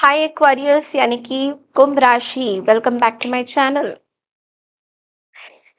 हाय Aquarius यानी कि कुंभ राशि। Welcome back to my channel.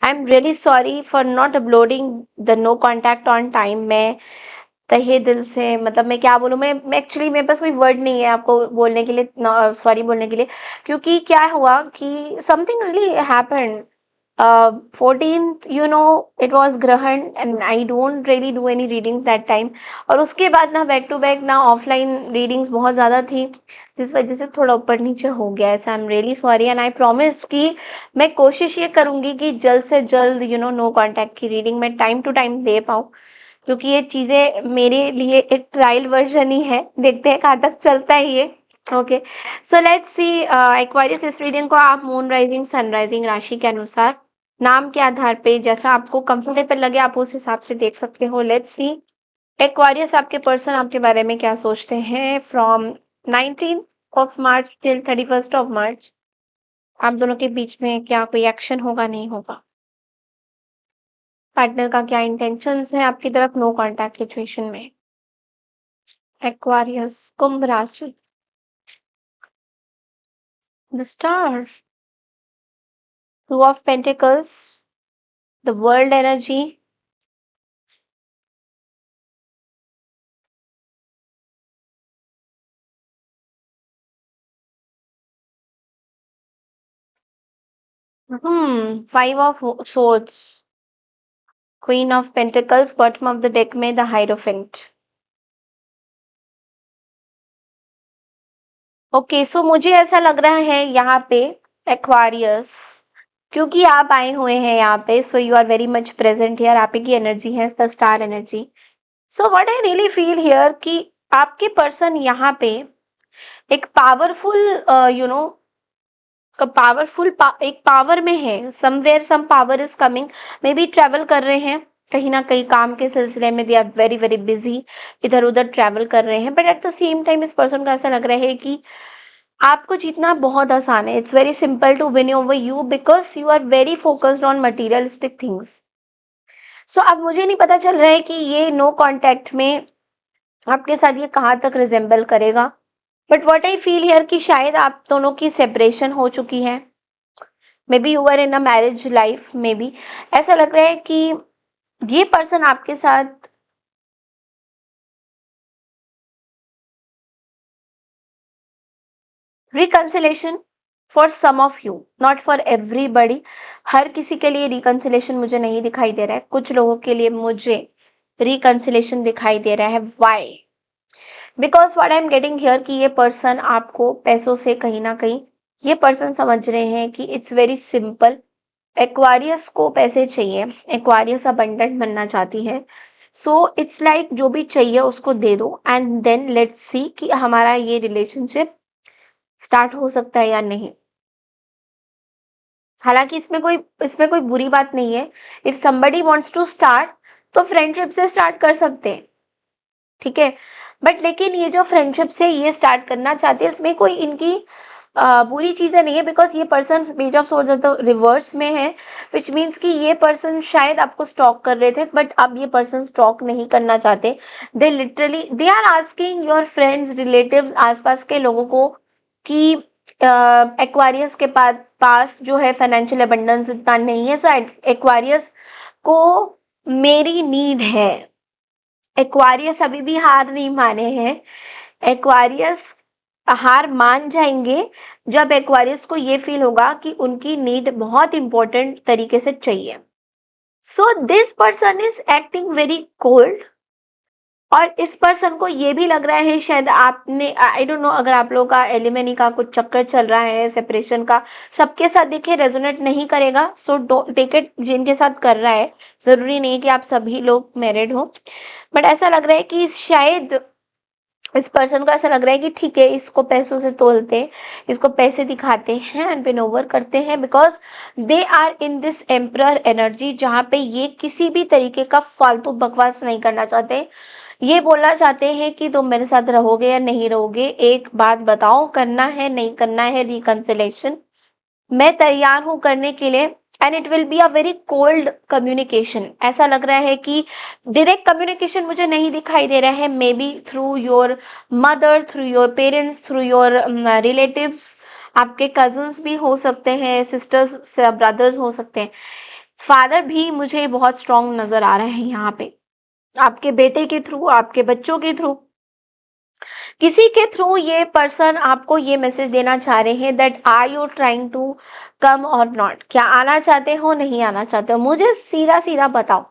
I am really sorry for not uploading the no contact on time. मैं तहे दिल से मतलब मैं क्या बोलूँ, मैं एक्चुअली मेरे पास कोई वर्ड नहीं है आपको बोलने के लिए, सॉरी बोलने के लिए। क्योंकि क्या हुआ कि something really happened. 14th, it was ग्रहण and I don't really do any readings that time. और उसके बाद ना बैक टू बैक ना ऑफलाइन रीडिंग्स बहुत ज़्यादा थी, जिस वजह से थोड़ा ऊपर नीचे हो गया। ऐसा आई am really sorry and I promise कि मैं कोशिश ये करूंगी कि जल्द से जल्द नो कांटेक्ट की रीडिंग मैं टाइम टू टाइम दे पाऊँ। क्योंकि ये चीज़ें मेरे लिए एक ट्रायल वर्जन ही है, देखते हैं कहाँ तक चलता है ये। Okay, so let's see Aquarius. इस रीडिंग को आप मून राइजिंग सनराइजिंग राशि के अनुसार नाम के आधार पे जैसा आपको कंफर्टेबल लगे आप उस हिसाब से देख सकते हो। लेट्स सी एक्वारियस आपके पर्सन आपके बारे में क्या सोचते हैं from 19th of March till 31st of March. आप दोनों के बीच में क्या कोई एक्शन होगा, नहीं होगा? पार्टनर का क्या इंटेंशंस है आपकी तरफ नो कांटेक्ट सिचुएशन में? एक्वारियस कुंभ राशि, the star, two of pentacles, the world energy, five of swords, queen of pentacles, bottom of the deck में द हाइरोफेंट। ओके, सो मुझे ऐसा लग रहा है यहाँ पे एक्वारियस, क्योंकि आप आए हुए हैं यहाँ पे, so you are very much present here. आप ही की एनर्जी है the star energy. So what I really feel here कि आपके पर्सन यहाँ पे एक पावरफुल एक पावर में है। Somewhere some power is coming, maybe travel कर रहे हैं कहीं ना कहीं काम के सिलसिले में। They are very very busy, इधर उधर ट्रैवल कर रहे हैं। But at the same time इस पर्सन का ऐसा लग रहा है कि आपको जीतना बहुत आसान है। It's very simple to win over you because you are very focused on materialistic things. So अब मुझे नहीं पता चल रहा है कि ये नो कांटेक्ट में आपके साथ ये कहाँ तक रिजेंबल करेगा। But what I feel here कि शायद आप दोनों की सेपरेशन हो चुकी है। Maybe you are in a marriage life, maybe ऐसा लग रहा है कि ये पर्सन आपके साथ reconciliation for some of you, not for everybody. हर किसी के लिए रिकंसिलेशन मुझे नहीं दिखाई दे रहा है, कुछ लोगों के लिए मुझे रिकंसिलेशन दिखाई दे रहा है। Why? Because what I am getting here कि ये पर्सन आपको पैसों से कहीं ना कहीं, ये पर्सन समझ रहे हैं कि इट्स वेरी सिंपल। एक्वारियस को पैसे चाहिए, एक्वारियस अबंडेंट बनना चाहती है। सो इट्स लाइक जो भी चाहिए उसको दे दो एंड देन लेट्स सी कि हमारा ये रिलेशनशिप स्टार्ट हो सकता है या नहीं। हालांकि इसमें कोई बुरी बात नहीं है। If somebody wants to start तो फ्रेंडशिप से स्टार्ट कर सकते हैं, ठीक है। बट लेकिन ये जो फ्रेंडशिप से ये स्टार्ट करना चाहते हैं इसमें कोई इनकी बुरी चीजें नहीं है। बिकॉज ये पर्सन पेज ऑफ सोर्स तो रिवर्स में है, विच मीन्स कि ये पर्सन शायद आपको स्टॉक कर रहे थे बट अब ये पर्सन स्टॉक नहीं करना चाहते। They literally they are asking your friends relatives आसपास के लोगों को कि एक्वारियस के पास जो है फाइनेंशियल अबंडेंस इतना नहीं है। सो एक्वारियस को मेरी नीड है। एक्वारियस अभी भी हार नहीं माने हैं। एक्वारियस हार मान जाएंगे जब एक्वारियस को ये फील होगा कि उनकी नीड बहुत इंपॉर्टेंट तरीके से चाहिए। So this person is acting very cold. और इस पर्सन को ये भी लग रहा है शायद आपने, आई डोंट नो, अगर आप लोगों का एलिमनी का कुछ चक्कर चल रहा है सेपरेशन का, सबके साथ देखिए रेजोनेट नहीं करेगा। सो टेक इट जिनके साथ कर रहा है, जरूरी नहीं कि आप सभी लोग मैरिड हो। बट ऐसा लग रहा है कि शायद इस पर्सन को ऐसा लग रहा है कि ठीक है इसको पैसों से तोलते, इसको पैसे दिखाते हैं एंड विन ओवर करते हैं। Because they are in this emperor energy जहाँ पे ये किसी भी तरीके का फालतू बकवास नहीं करना चाहते। ये बोलना चाहते हैं कि तुम मेरे साथ रहोगे या नहीं रहोगे, एक बात बताओ, करना है नहीं करना है रिकंसिलेशन, मैं तैयार हूं करने के लिए। And it will be a very cold communication. ऐसा लग रहा है कि डायरेक्ट कम्युनिकेशन मुझे नहीं दिखाई दे रहा है, may be through your mother, through your parents, through your relatives. आपके कजन्स भी हो सकते हैं, सिस्टर्स ब्रदर्स हो सकते हैं, फादर भी मुझे बहुत स्ट्रांग नजर आ रहे हैं यहाँ पे, आपके बेटे के थ्रू, आपके बच्चों के थ्रू, किसी के थ्रू ये पर्सन आपको ये मैसेज देना चाह रहे हैं that are you trying to come और नॉट। क्या आना चाहते हो, नहीं आना चाहते हो, मुझे सीधा सीधा बताओ,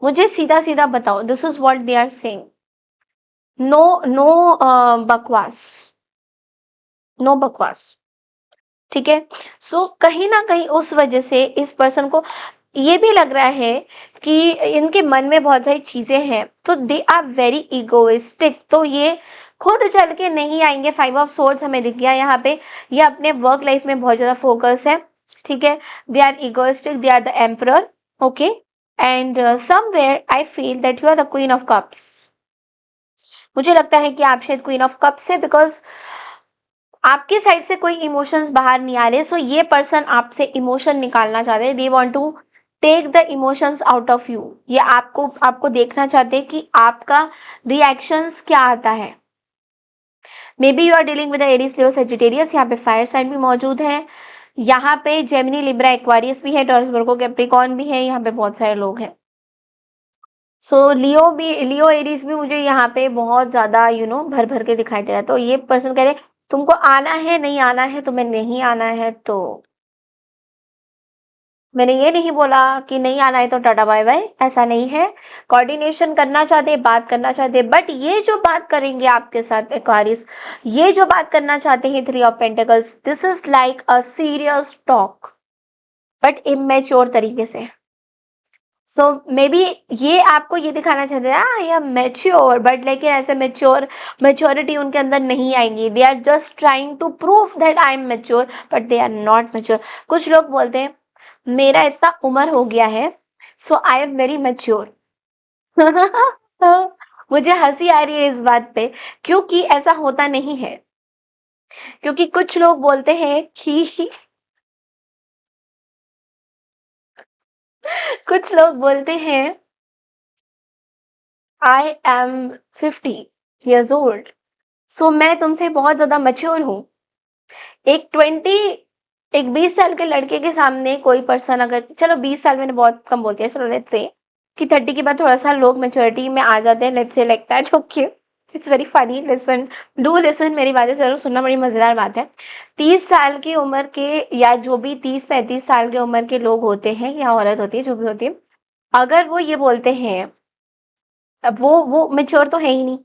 मुझे सीधा सीधा बताओ। This is what they are saying. No no बकवास, नो बकवास। ठीक है। सो कहीं ना कहीं उस वजह से इस पर्सन को ये भी लग रहा है कि इनके मन में बहुत सारी चीजें हैं, तो दे आर वेरी इगोइस्टिक। तो ये खुद चल के नहीं आएंगे। 5 ऑफ सोर्ड्स हमें दिख गया यहाँ पे। ये अपने वर्क लाइफ में बहुत ज्यादा फोकस है। ठीक है। They are egoistic, they are the emperor. Okay. And somewhere I feel that you are the queen of cups. मुझे लगता है कि आप शायद क्वीन ऑफ कप्स है, बिकॉज आपके साइड से कोई इमोशंस बाहर नहीं आ रहे। सो ये पर्सन आपसे इमोशन निकालना चाहते हैं। They want to take the emotions out of you. ये आपको आपको देखना चाहते हैं कि आपका रिएक्शंस क्या आता है। Maybe you are dealing with Aries, Leo, Sagittarius. यहाँ पे फायर साइन भी मौजूद है। यहाँ पे जेमिनी, लिब्रा, एक्वारियस भी है, टॉरस, वर्गो, कैप्रिकॉर्न भी है। यहाँ पे बहुत सारे लोग हैं। सो लियो भी, लियो एरीज भी मुझे यहाँ पे बहुत ज्यादा भर भर के दिखाई दे रहा है। तो ये पर्सन कह रहे तुमको आना है, नहीं आना है, तुम्हें नहीं आना है तो मैंने ये नहीं बोला कि नहीं आना है तो टाटा बाय बाय, ऐसा नहीं है। कोऑर्डिनेशन करना चाहते, बात करना चाहते, बट ये जो बात करेंगे आपके साथ एक्वारियस, ये जो बात करना चाहते हैं 3 of pentacles, this is like a serious talk but immature तरीके से। सो मे बी ये आपको ये दिखाना चाहते हैं आई एम मेच्योर, बट लेकिन ऐसे मेच्योरिटी उनके अंदर नहीं आएंगी। They are just trying to prove that I am mature, but they are not mature. कुछ लोग बोलते हैं मेरा इतना उम्र हो गया है, सो आई एम वेरी मेच्योर। मुझे हंसी आ रही है इस बात पे, क्योंकि ऐसा होता नहीं है। क्योंकि कुछ लोग बोलते हैं कि कुछ लोग बोलते हैं आई एम 50 years old, सो मैं तुमसे बहुत ज्यादा मैच्योर हूँ। एक 20 एक 20 साल के लड़के के सामने कोई पर्सन अगर, चलो 20 साल मैंने बहुत कम बोल दिया, चलो लेट्स से कि 30 के बाद थोड़ा सा लोग मेच्योरिटी में आ जाते हैं, let's say like that. Okay, it's very funny, listen, do listen, मेरी बातें जरूर सुनना, बड़ी मजेदार बात है। 30 साल की उम्र के, या जो भी 30-35 साल की उम्र के लोग होते हैं या औरत होती है, जो भी होती है, अगर वो ये बोलते हैं, अब वो मेच्योर तो है ही नहीं।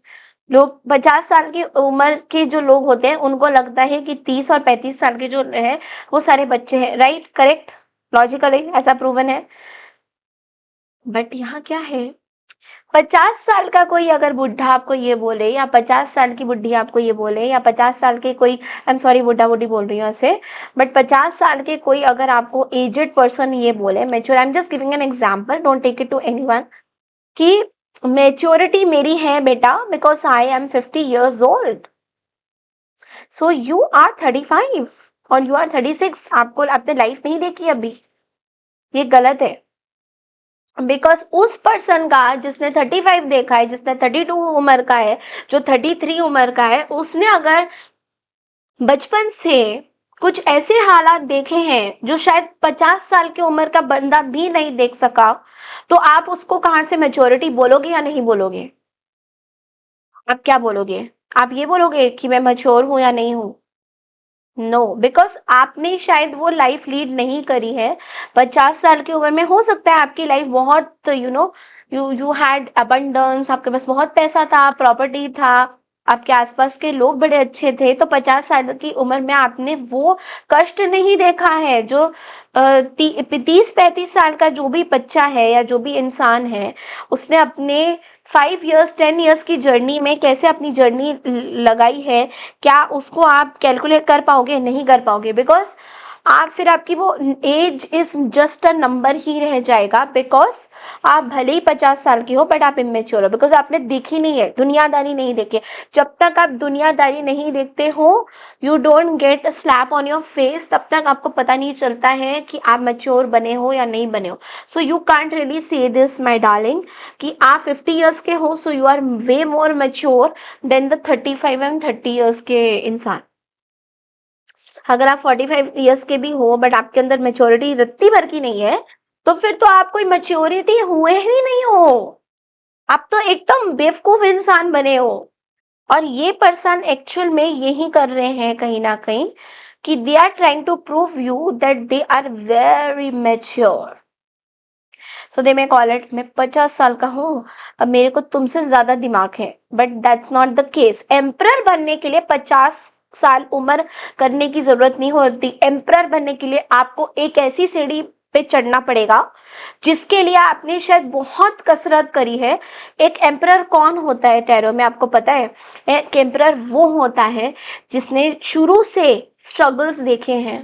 लोग 50 साल की उम्र के जो लोग होते हैं उनको लगता है कि 30 और 35 साल के जो है वो सारे बच्चे हैं। राइट, करेक्ट, लॉजिकली ऐसा प्रूवन है। बट यहाँ क्या है, 50 साल का कोई अगर बुढ़ा आपको ये बोले, या 50 साल की बुढ़ी आपको ये बोले, या 50 साल के कोई, आई एम सॉरी बुढ़ा बुढ़ी बोल रही हूँ ऐसे, बट 50 साल के कोई अगर आपको एजेड पर्सन ये बोले, mature, I am just giving an example, don't take it to anyone, कि मेच्योरिटी मेरी है बेटा, because I am 50 years old, so you are 35 और यू आर 36। आपको आपने लाइफ नहीं देखी अभी, ये गलत है। बिकॉज उस पर्सन का जिसने 35 देखा है, जिसने 32 उम्र का है, जो 33 उम्र का है, उसने अगर बचपन से कुछ ऐसे हालात देखे हैं जो शायद 50 साल की उम्र का बंदा भी नहीं देख सका, तो आप उसको कहाँ से मेच्योरिटी बोलोगे या नहीं बोलोगे? आप क्या बोलोगे? आप ये बोलोगे कि मैं मैच्योर हूं या नहीं हूं? नो, बिकॉज आपने शायद वो लाइफ लीड नहीं करी है। 50 साल की उम्र में हो सकता है आपकी लाइफ बहुत यू हैड अबंडेंस, आपके पास बहुत पैसा था, प्रॉपर्टी था, आपके आसपास के लोग बड़े अच्छे थे, तो 50 साल की उम्र में आपने वो कष्ट नहीं देखा है जो 30-35 साल का जो भी बच्चा है या जो भी इंसान है, उसने अपने 5 years 10 years की जर्नी में कैसे अपनी जर्नी लगाई है। क्या उसको आप कैलकुलेट कर पाओगे? नहीं कर पाओगे, बिकॉज आप फिर आपकी वो age is just a number ही रह जाएगा, बिकॉज आप भले ही 50 साल की हो बट आप इमेच्योर हो, बिकॉज आपने देखी नहीं है, दुनियादारी नहीं देखी। जब तक आप दुनियादारी नहीं देखते हो, you don't get slap on your face, तब तक आपको पता नहीं चलता है कि आप मैच्योर बने हो या नहीं बने हो। So you can't really say this my darling कि आप 50 ईयर्स के हो, so you are way more mature than the 35 and 30 years के इंसान। अगर आप 45 ईयर्स के भी हो बट आपके अंदर मेच्योरिटी रत्ती भर की नहीं है, तो फिर तो आप कोई मेच्योरिटी हुए ही नहीं हो, आप तो एकदम बेवकूफ इंसान बने हो। और ये पर्सन एक्चुअल में यही कर रहे हैं कहीं ना कहीं, कि they are trying to prove you that they are very mature. So they may call it, मैं 50 साल का हूँ, अब मेरे को तुमसे ज्यादा दिमाग है, but that's not the case. Emperor बनने के लिए 50 साल उम्र करने की जरूरत नहीं होती। एम्परर बनने के लिए आपको एक ऐसी सीढ़ी पे चढ़ना पड़ेगा जिसके लिए आपने शायद बहुत कसरत करी है। एक एम्परर कौन होता है टैरो में, आपको पता है? एक एम्परर वो होता है जिसने शुरू से स्ट्रगल्स देखे हैं।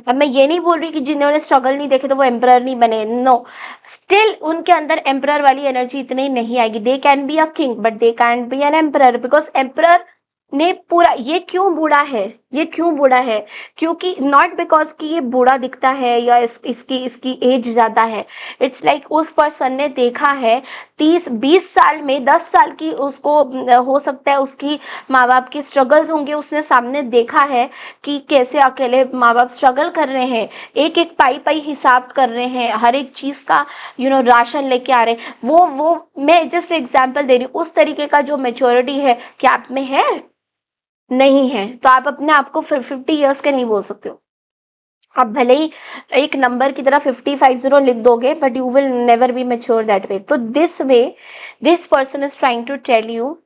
अब मैं ये नहीं बोल रही कि जिन्होंने स्ट्रगल नहीं देखे तो वो एम्परर नहीं बने, नो, स्टिल उनके अंदर एम्परर वाली एनर्जी इतनी नहीं आएगी। They can be a king but they can be an emperor, because emperor ने पूरा, ये क्यों बूढ़ा है, ये क्यों बूढ़ा है, क्योंकि नॉट बिकॉज कि ये बूढ़ा दिखता है या इसकी इसकी एज ज्यादा है। इट्स लाइक उस पर्सन ने देखा है 30-20 साल में, 10 साल की उसको हो सकता है उसकी माँ बाप की स्ट्रगल्स होंगे, उसने सामने देखा है कि कैसे अकेले माँ बाप स्ट्रगल कर रहे हैं, एक एक पाई पाई हिसाब कर रहे हैं, हर एक चीज का राशन लेके आ रहे हैं। वो मैं जस्ट एग्जांपल दे रही हूँ, उस तरीके का जो मेच्योरिटी है क्या आप में है? नहीं है। तो आप अपने आप को 50 ईयर्स के नहीं बोल सकते हो। आप भले ही एक नंबर की तरह 50 लिख दोगे but you will never be mature that way. तो this way this person is trying to tell you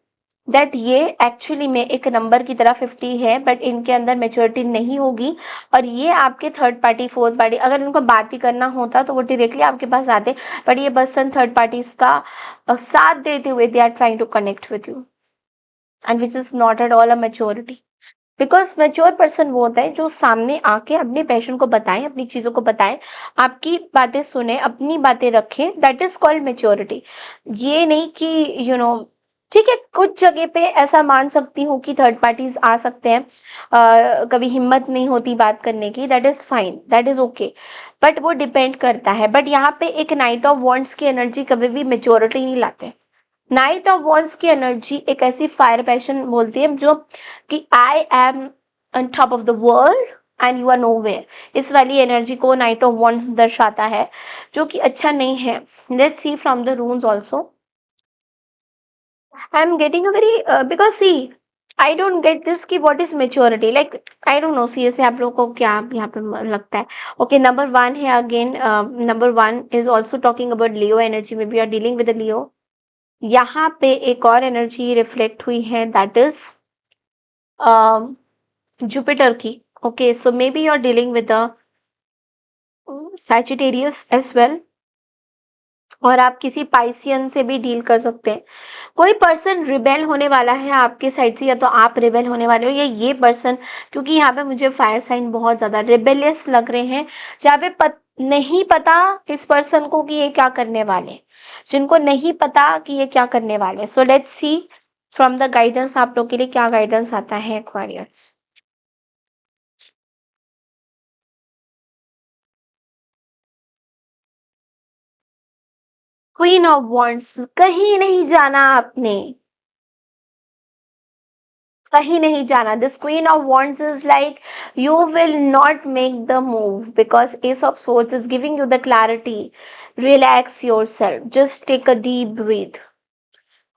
that ये एक्चुअली में एक नंबर की तरह 50 है बट इनके अंदर मेच्योरिटी नहीं होगी। और ये आपके थर्ड पार्टी फोर्थ पार्टी, अगर इनको बात ही करना होता तो वो डायरेक्टली आपके पास आते, बट ये बस थर्ड पार्टीज का साथ देते हुए they are trying to connect with you, and which is not at all a maturity. Because mature person वो होता है जो सामने आके अपने पैशन को बताए, अपनी चीजों को बताए, आपकी बातें सुने, अपनी बातें रखे, दैट इज कॉल्ड मेच्योरिटी। ये नहीं कि ठीक है, कुछ जगह पे ऐसा मान सकती हूँ कि थर्ड पार्टीज आ सकते हैं, कभी हिम्मत नहीं होती बात करने की, that is fine, that is okay, but वो डिपेंड करता है। बट यहाँ पे एक नाइट ऑफ वॉन्ट्स की एनर्जी कभी भी मेच्योरिटी नहीं लाते। नाइट ऑफ वॉन्ट्स की एनर्जी एक ऐसी फायर पैशन बोलती है जो कि I am on top of the world and you are nowhere, इस वाली एनर्जी को नाइट ऑफ वॉन्ट्स दर्शाता है, जो कि अच्छा नहीं है। Let's see from the runes also. I am getting a very because see I don't get this कि what is maturity, like I don't know seriously आप लोगों को क्या यहाँ पे लगता है। ओके, नंबर 1 है again, number 1 is also talking about Leo energy, maybe are dealing with Leo. यहाँ पे एक और एनर्जी रिफ्लेक्ट हुई है, दैट इज जुपिटर की। Okay, so maybe you are dealing with Sagittarius as well, और आप किसी पाइसियन से भी डील कर सकते हैं। कोई पर्सन रिबेल होने वाला है आपके साइड से, या तो आप रिबेल होने वाले हो या ये पर्सन, क्योंकि यहाँ पे मुझे फायर साइन बहुत ज्यादा रिबेलियस लग रहे हैं, जहाँ पे नहीं पता इस पर्सन को कि ये क्या करने वाले, जिनको नहीं पता कि ये क्या करने वाले। So let's see from the guidance आप लोग के लिए क्या गाइडेंस आता है एक्वारियस। क्वीन ऑफ वॉन्ड्स, कहीं नहीं जाना आपने, कहीं नहीं जाना। This queen of wands is like you will not make the move because ace of swords is giving you the clarity. Relax yourself, just take a deep breath.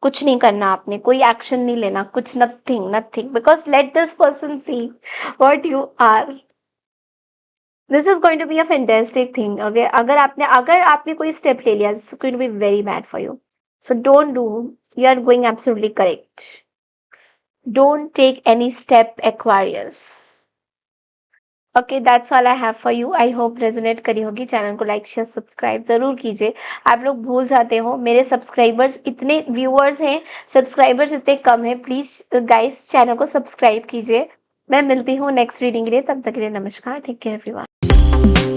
कुछ नहीं करना आपने, कोई एक्शन नहीं लेना, कुछ, nothing nothing, because let this person see what you are. This is going to be a fantastic thing. अगर आपने कोई स्टेप ले लिया, this is going to B very bad for you, so don't do. You are going absolutely correct. Don't take any step, Aquarius. Okay, that's all I have for you. I hope resonate करी होगी। Channel को like share subscribe जरूर कीजिए। आप लोग भूल जाते हो, मेरे सब्सक्राइबर्स इतने, व्यूअर्स हैं, सब्सक्राइबर्स इतने कम हैं। प्लीज गाइस चैनल को सब्सक्राइब कीजिए। मैं मिलती हूँ नेक्स्ट रीडिंग के लिए, तब तक के लिए नमस्कार, टेक केयर एवरीवन।